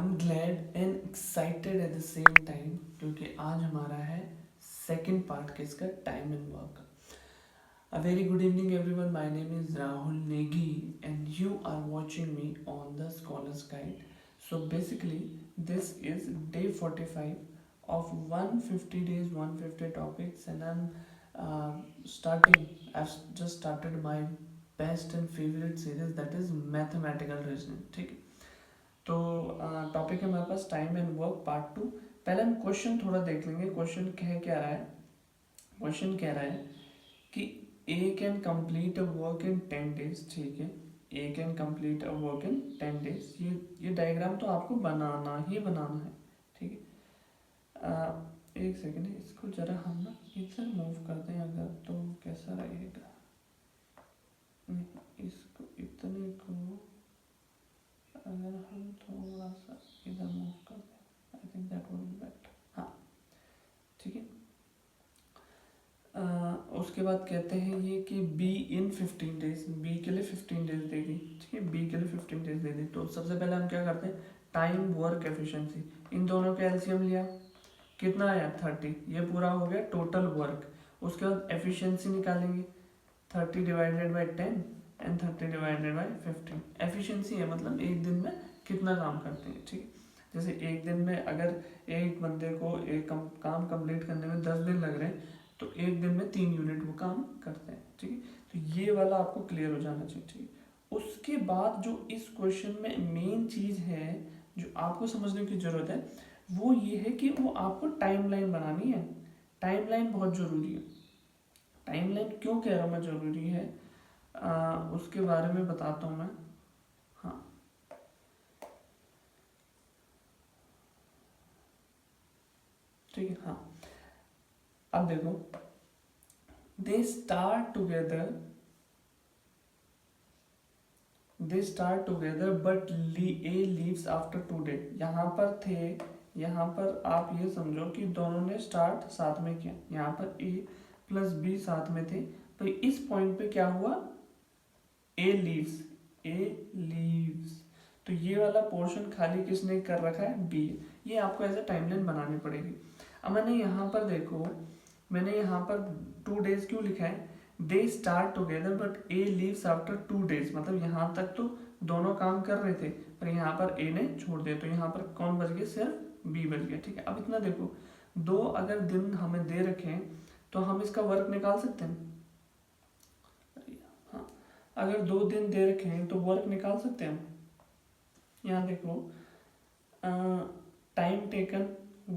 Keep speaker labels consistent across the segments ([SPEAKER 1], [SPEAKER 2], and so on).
[SPEAKER 1] I'm glad and excited at the same time क्योंकि आज हमारा है सेकंड पार्ट किसका time and work. A very good evening everyone. My name is Rahul Negi and you are watching me on the Scholars Guide. So basically this is day 45 of 150 days 150 topics and I'm I've just started my best and favorite series that is mathematical reasoning. ठीक है. तो topic है हमारे पास time and work part 2. पहले हम question थोड़ा देख लेंगे. क्वेश्चन कह क्या रहा है. क्वेश्चन कह रहा है कि A can complete a work in 10 days. ठीक है, A can complete a work in 10 days. ये डायग्राम तो आपको बनाना है. ठीक है, एक सेकेंड है, इसको जरा हम ना इधर मूव कर दें अगर तो कैसा रहेगा. इसको इतने को अगर हम थोड़ा सा इधर मूव कर दें, I think that would be better. हाँ, ठीक है. उसके बाद कहते हैं ये कि बी इन 15 डेज, बी के लिए 15 डेज दे दी. ठीक है, बी के लिए 15 डेज दे दी. तो सबसे पहले हम क्या करते हैं, टाइम वर्क एफिशिएंसी, इन दोनों का एलसीएम लिया, कितना आया 30. ये पूरा हो गया टोटल वर्क. उसके बाद एफिशिएंसी निकालेंगे, 30 divided by 10 and 30 divided by 15. Efficiency है मतलब एक दिन में कितना काम करते हैं. ठीक है, जैसे एक दिन में अगर एक बंदे को एक काम कंप्लीट करने में 10 दिन लग रहे हैं तो एक दिन में 3 यूनिट वो काम करते हैं. ठीक है, तो ये वाला आपको क्लियर हो जाना चाहिए. ठीक है, उसके बाद जो इस क्वेश्चन में मेन चीज है जो आपको समझने की जरूरत है वो ये है कि वो आपको टाइमलाइन बनानी है. टाइमलाइन बहुत जरूरी है. टाइमलाइन क्यों कह रहा हूँ मैं जरूरी है, उसके बारे में बताता हूँ मैं. हाँ, ठीक है. हाँ, अब देखो, they start together but A leaves after 2 days. यहाँ पर आप ये समझो कि दोनों ने स्टार्ट साथ में किया. यहाँ पर ए प्लस बी साथ में थे, तो इस पॉइंट पे क्या हुआ, ए लीव्स. तो ये वाला पोर्शन खाली किसने कर रखा है, बी. ये आपको एज अ टाइमलाइन बनानी पड़ेगी. अब मैंने यहाँ पर देखो, मैंने यहाँ पर 2 days क्यों लिखा है, they start together but A leaves after 2 days. मतलब यहाँ तक तो दोनों काम कर रहे थे पर यहाँ पर ए ने छोड़ दिया, तो यहाँ पर कौन बच गया, सिर्फ बी बच गया. ठीक है, अब इतना देखो, 2 अगर दिन हमें दे रखे हैं तो हम इसका वर्क निकाल सकते हैं. हाँ, अगर 2 दिन दे रखे हैं तो वर्क निकाल सकते हैं हम. यहाँ देखो, टाइम टेकन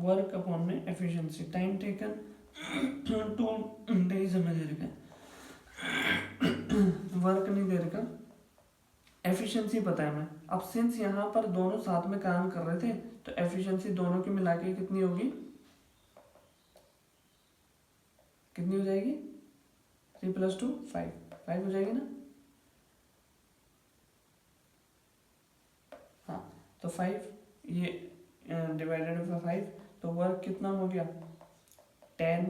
[SPEAKER 1] वर्क अपॉन में एफिशिएंसी. टाइम टेकन 2 days हमें दे रखा है, वर्क नहीं दे रखा, एफिशिएंसी पता है हमें. अब सिंस यहाँ पर दोनों साथ में काम कर रहे थे तो एफिशिएंसी दोनों की मिला के कितनी होगी, कितनी हो जाएगी, 3 + 2 5 हो जाएगी ना. हाँ, तो 5 ये डिवाइडेड बाय 5, तो वर्क कितना हो गया, 10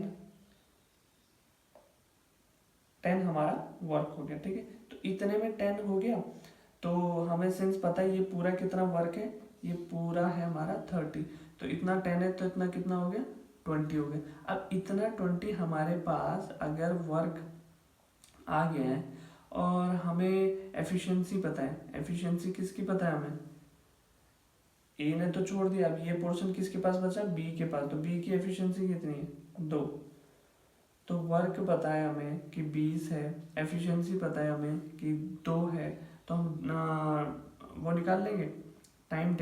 [SPEAKER 1] हमारा वर्क हो गया. ठीक है, तो इतने में 10 हो गया. तो हमें सिंस पता है ये पूरा कितना वर्क है, ये पूरा है हमारा 30. तो इतना 10 है तो इतना कितना हो गया, 20 हो गया. अब इतना 20 हमारे पास अगर वर्क आ गया है और हमें एफिशिएंसी पता है, एफिशिएंसी किसकी पता है हमें, ए ने तो छोड़ दिया. अब ये पोर्शन किसके पास बचा, बी के पास. तो बी की एफिशिएंसी कितनी है, 2. तो वर्क पता है हमें कि 20 है, एफिशिएंसी पता है हमें कि 2 है. तो हम वो निकाल लेंगे, time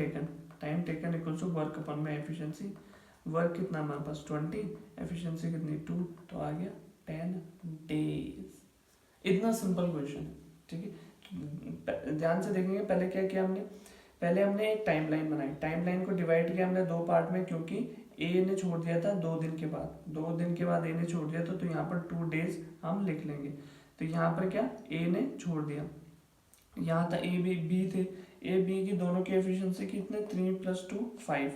[SPEAKER 1] taken equal to work अपन में एफिशिएंसी. वर्क कितना हमारे पास 20, एफिशिएंसी कितनी 2, तो आ गया 10 days. इतना सिंपल क्वेश्चन है. ठीक है, ध्यान से देखेंगे. पहले क्या किया हमने, पहले हमने एक टाइमलाइन बनाई. टाइमलाइन को डिवाइड किया हमने 2 पार्ट में, क्योंकि ए ने छोड़ दिया था 2 दिन के बाद. 2 दिन के बाद ए ने छोड़ दिया था, तो यहाँ पर 2 days हम लिख लेंगे. तो यहाँ पर क्या, ए ने छोड़ दिया. यहाँ था ए बी थे, ए बी की दोनों की एफिशिएंसी कितने, 3 + 2 5.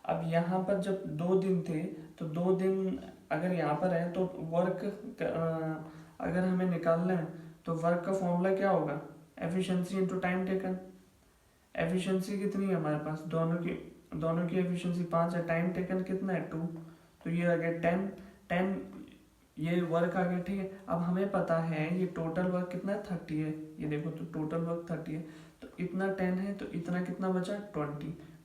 [SPEAKER 1] अब यहाँ पर जब 2 दिन थे तो 2 दिन अगर यहाँ पर है तो वर्क अगर हमें निकालना है तो वर्क का फॉर्मूला क्या होगा, efficiency into time taken. Efficiency कितनी है हमारे पास, दोनों की एफिशिएंसी 5 है, टाइम टेकन कितना है 2, तो ये आ गया 10 ये वर्क आ गया, ठीक है। अब हमें पता है ये टोटल वर्क कितना है 30 है, ये देखो तो टोटल वर्क 30 है, तो इतना 10 है तो इतना कितना बचा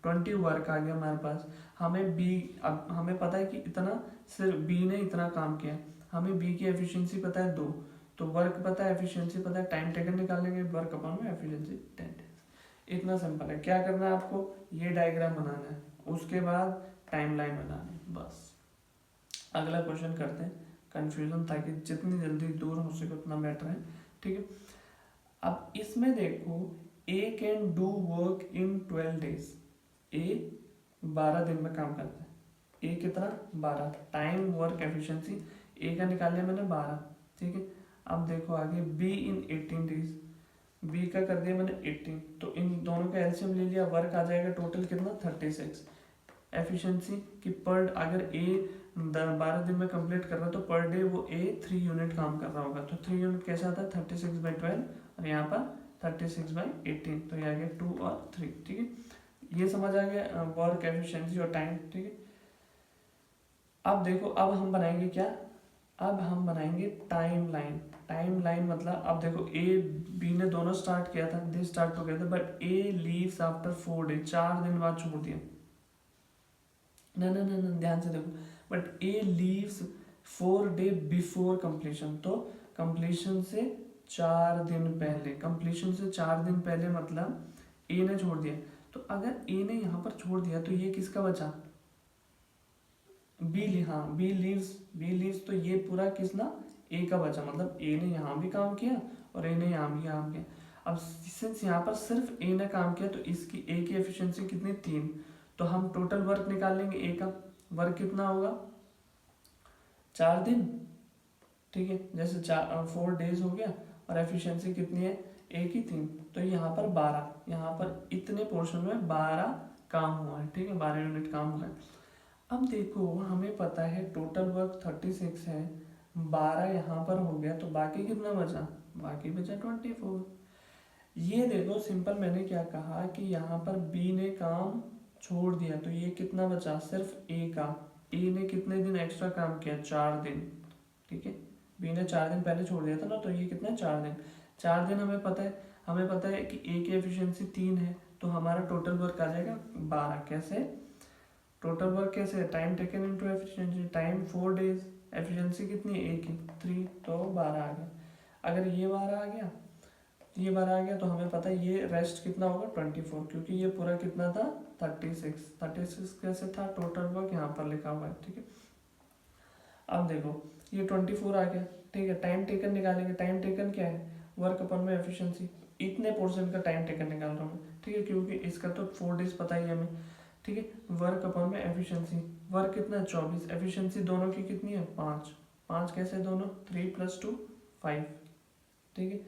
[SPEAKER 1] 20 वर्क आ गया हमारे पास। हमें बी, अब हमें पता है कि इतना सिर्फ बी ने इतना काम किया, हमें बी की एफिशिएंसी पता है 2, तो वर्क पता है, एफिशिएंसी पता है, टाइम टेकन निकाल लेंगे, वर्क अपॉन में एफिशिएंसी 10। इतना सिंपल है। क्या करना है आपको, ये डायग्राम बनाना है, उसके बाद टाइमलाइन बनानी है, बस। अगला क्वेश्चन करते हैं, कंफ्यूजन ताकि जितनी जल्दी दूर हो सके उतना बेटर है, ठीक है। अब इसमें देखो A can do work in 12 days, A 12 दिन में काम करता है, ए कितना 12, टाइम वर्क एफिशिएंसी ए का निकाल लिया मैंने 12, ठीक है। अब देखो आगे बी इन 18 डेज, बी का कर दिया मैंने 18, तो इन दोनों का एलसीएम ले लिया, वर्क आ जाएगा टोटल कितना 36। एफिशिएंसी की पर, अगर ए 12 दिन में कंप्लीट कर रहा है तो पर डे वो ए 3 यूनिट काम कर रहा होगा, तो 3 यूनिट कैसा आता है 36/12, और यहाँ पर 36/18, तो ये आ गया 2 और 3, ठीक है। ये समझ आ गया वर्क एफिशिएंसी और टाइम, ठीक है। अब देखो, अब हम बनाएंगे क्या, अब हम बनाएंगे टाइमलाइन। टाइमलाइन मतलब, अब देखो ए बी ने दोनों स्टार्ट किया था, they start together, but A leaves after 4 day, 4 दिन बाद छोड़ दिया, ना ना ना ना, ध्यान से देखो, but A leaves 4 day before completion, तो कंप्लीशन से 4 दिन पहले, कंप्लीशन से 4 दिन पहले मतलब ए ने छोड़ दिया, तो अगर ए ने यहाँ पर छोड़ दिया तो ये किसका बचा, बी, हाँ बी लीव्स, तो ये पूरा किसना ए का बचा, मतलब ए ने यहाँ भी काम किया और ए ने यहाँ भी काम किया। अब सिंस यहाँ पर सिर्फ ए ने काम किया तो इसकी ए की एफिशिएंसी कितनी 3, तो हम टोटल वर्क निकाल लेंगे, ए का वर्क कितना होगा 4 दिन, ठीक है, जैसे 4 डेज हो गया, और एफिशिएंसी कितनी है ए की 3, तो यहाँ पर 12, यहाँ पर इतने पोर्शन में 12 काम हुआ है, ठीक है, 12 यूनिट काम हुआ है। अब देखो हमें पता है टोटल वर्क 36 है, 12 यहाँ पर हो गया, तो बाकी कितना बचा, बाकी बचा 24। ये देखो सिंपल, मैंने क्या कहा कि यहाँ पर बी ने काम छोड़ दिया, तो ये कितना बचा सिर्फ ए का, ए ने कितने दिन एक्स्ट्रा काम किया 4 दिन, ठीक है, बी ने 4 दिन पहले छोड़ दिया था ना, तो ये कितना 4 दिन, 4 दिन हमें पता है कि ए की एफिशिएंसी 3 है, तो हमारा टोटल वर्क आ जाएगा 12। कैसे टोटल वर्क, कैसे time taken into efficiency, time 4 days, efficiency कितनी है ए की 3, तो 12 आ गया। अगर ये 12 आ गया, ये 12 आ गया, तो हमें पता है ये रेस्ट कितना होगा 24, क्योंकि ये पूरा कितना था 36 कैसे था, टोटल वर्क यहाँ पर लिखा हुआ है, ठीक है। अब देखो ये 24 आ गया, ठीक है, टाइम टेकन निकालेंगे, टाइम टेकन क्या है वर्क अपन में एफिशिएंसी, इतने पोर्शन का टाइम टेकन निकाल रहा हूँ, ठीक है, क्योंकि इसका तो 4 डेज पता ही है हमें, ठीक है। वर्क अपन में एफिशिएंसी, वर्क कितना है 24, एफिशिएंसी दोनों की कितनी है 5 कैसे दोनों 3 + 2 5, ठीक है,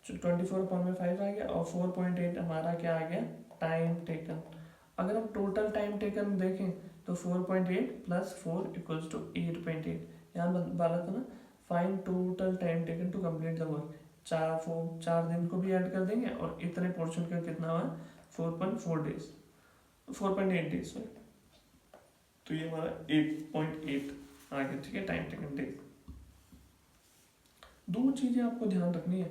[SPEAKER 1] 24 अपॉन में 5 आ गया, और 4.8 हमारा क्या आ गया टाइम टेकन। अगर हम टोटल टाइम टेकन देखें तो 4.8 + 4 = 8.8, यहाँ वाला था ना, find total time taken to complete the work, 4 दिन को भी ऐड कर देंगे, और इतने पोर्शन का कितना हुआ 4.8 डेज, सॉरी, तो ये हमारा 8.8 आ गया, ठीक है, टाइम टेकन डेज। 2 चीजें आपको ध्यान रखनी है,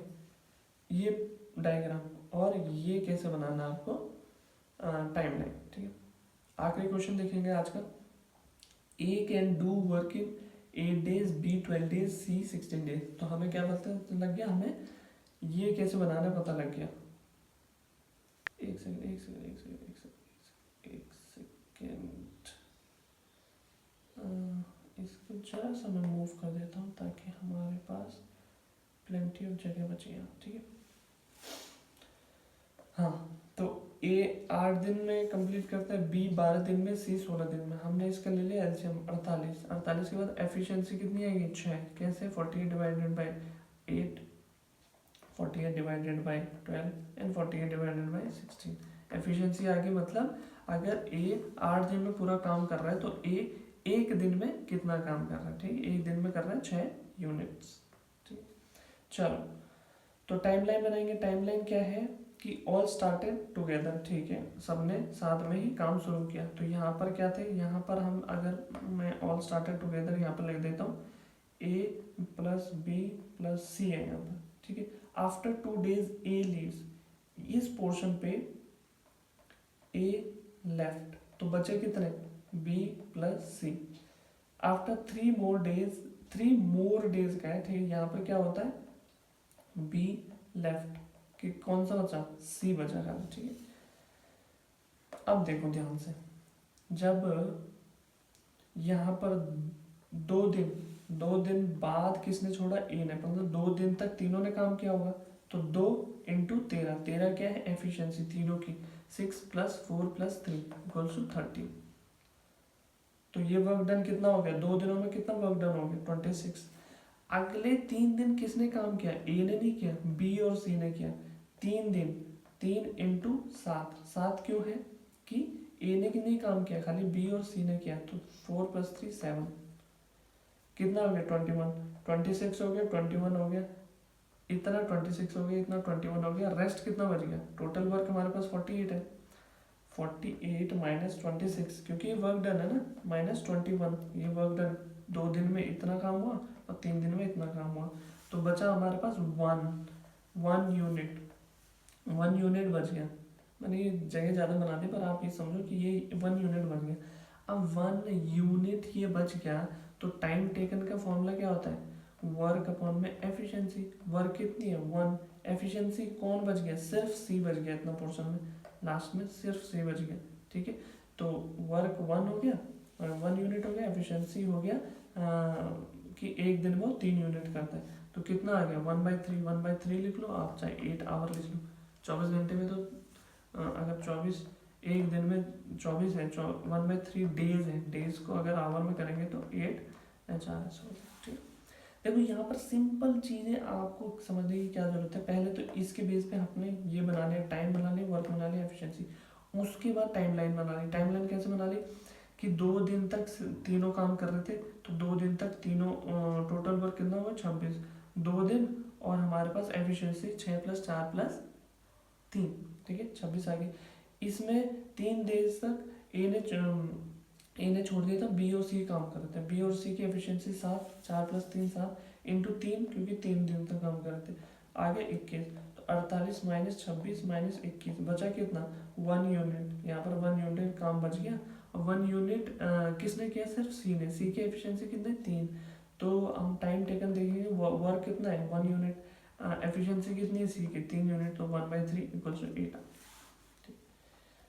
[SPEAKER 1] ये डायग्राम और ये कैसे बनाना है आपको टाइमलाइन, ठीक है। आखिरी क्वेश्चन देखेंगे आज का, A can do work in 8 days, B 12 days, C 16 days, तो हमें क्या पता लग गया, हमें ये कैसे बनाना पता लग गया। एक सेकेंड, इसको जरा सा मैं मूव कर देता हूँ ताकि हमारे पास प्लेंटी ऑफ जगह बचे यहाँ, ठीक है। हाँ, तो ए 8 दिन में कंप्लीट करता है, बी 12 दिन में, सी 16 दिन में। हमने इसका ले लिया एलसीएम 48 के बाद एफिशिएंसी कितनी आएगी 6, कैसे 48 divided by 8, 48 divided by 12 and 48 divided by 16। Efficiency आ गई, मतलब अगर ए 8 दिन में पूरा काम कर रहा है तो ए 1 दिन में कितना काम कर रहा है, ठीक है, 1 दिन में कर रहा है 6 यूनिट्स, ठीक। चलो, तो टाइमलाइन बनाएंगे। टाइमलाइन क्या है, कि ऑल स्टार्टेड टुगेदर, ठीक है, सबने साथ में ही काम शुरू किया। तो यहाँ पर क्या थे, यहाँ पर हम अगर मैं ऑल स्टार्टेड टुगेदर यहाँ पर लिख देता हूँ, A plus B plus C है यहाँ पर, ठीक है। आफ्टर 2 days ए लीव्स, इस पोर्शन पे ए लेफ्ट, तो बचे कितने, B plus C. After 3 more days, 3 more days का है, ठीक है, यहाँ पर क्या होता है, बी लेफ्ट, कि कौन सा बचा, सी बचा खाली, ठीक है। अब देखो ध्यान से, जब यहाँ पर 2 दिन बाद किसने छोड़ा, ए ने, मतलब 2 दिन तक तीनों ने काम किया होगा। तो 2 इंटू 13, 13 क्या है, एफिशिएंसी तीनों की, 6 + 4 + 3 = 30। तो ये वर्क डन कितना हो गया, 2 दिनों में कितना वर्क डन हो गया, 26। अगले 3 दिन किसने काम किया, ए ने नहीं किया, बी और सी ने किया। 3 दिन, 3 इंटू 7, 7 क्यों है कि ए ने नहीं काम किया, खाली बी और सी ने किया। तो 4 + 3 7, कितना हो गया, 21, 26 हो गया, 21 हो गया, इतना 26 हो गया, इतना 21 हो गया, रेस्ट कितना बच गया। टोटल वर्क हमारे पास 48 है, 48 - 26, क्योंकि ये वर्क डन है ना, -21, ये वर्क डन, 2 दिन में इतना काम हुआ और 3 दिन में इतना काम हुआ। तो बचा हमारे पास 1 यूनिट, 1 यूनिट बच गया। मैंने ये जगह ज़्यादा बना दी, पर आप ये समझो कि ये 1 यूनिट बच गया। अब 1 यूनिट ये बच गया, तो टाइम टेकन का फॉर्मूला क्या होता है, वर्क अपॉन में एफिशिएंसी। वर्क कितनी है, 1, एफिशिएंसी कौन बच गया, सिर्फ सी बच गया, इतना पोर्शन में लास्ट में सिर्फ सी बच गया, ठीक है। तो वर्क 1 हो गया, 1 यूनिट हो गया, एफिशिएंसी हो गया कि एक दिन वो 3 यूनिट करता है। तो कितना आ गया, 1/3, 1/3 लिख लो आप, चाहे 8 आवर लिख लो। 24 घंटे में तो अगर 24 एक दिन में 24 है, 1/3 डेज है, डेज को अगर आवर में करेंगे तो 8 या 4 ऐसा होता है, ठीक है। देखो यहाँ पर सिंपल चीज़ें आपको समझने की क्या जरूरत है। पहले तो इसके बेस पे हमने ये बना लिया, टाइम बना लिया, वर्क बना लिया, एफिशिएंसी। उसके बाद टाइमलाइन बना ली। टाइमलाइन कैसे बना ली कि 2 दिन तक तीनों काम कर रहे थे, तो 2 दिन तक तीनों, टोटल वर्क कितना हुआ, 26, 2 दिन, और हमारे पास एफिशिएंसी 6 + 4 + 3, ठीक है, 26 आ गई। इसमें 3 डेज तक ए ने छोड़ दिया था, बी और सी काम कर रहे थे, बी और सी की एफिशिएंसी 7, 4 + 3 7 इंटू 3, क्योंकि 3 दिन तक काम कर रहे थे। आगे 21, तो 48 - 26 - 21 बचा कितना, 1 यूनिट। यहाँ पर 1 यूनिट काम बच गया, और 1 यूनिट किसने किया, सिर्फ सी ने। सी की एफिशिएंसी कितने, 3। तो हम टाइम टेकन देखेंगे, वर्क कितना है, 1 यूनिट, एफिशिएंसी कितनी है सी की, 3 यूनिट, तो 1/3 = 8।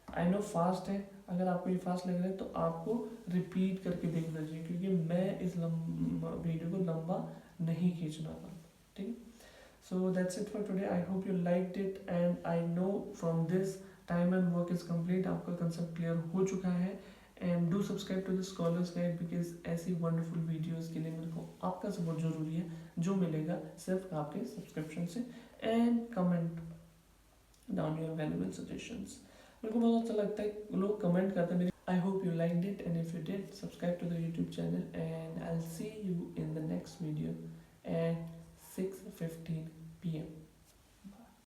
[SPEAKER 1] आई नो फास्ट है, अगर आपको ये फास्ट लग रहा है तो आपको रिपीट करके देखना चाहिए, क्योंकि मैं इस वीडियो को लंबा नहीं खींचना चाहता, ठीक है। So that's it for today. I hope you liked it, and I know from this time and work is complete, आपका कंसेप्ट क्लियर हो चुका है। And do subscribe to the scholars guide, because ऐसी वंडरफुल वीडियोस के लिए मेरे को आपका सपोर्ट जरूरी है, जो मिलेगा सिर्फ आपके सब्सक्रिप्शन से। And comment down your valuable suggestions. मेरे को बहुत अच्छा लगता है लोग कमेंट करते हैं। I hope you liked it, and if you did, subscribe to the YouTube channel, and I will see you in the next video at 6:15 PM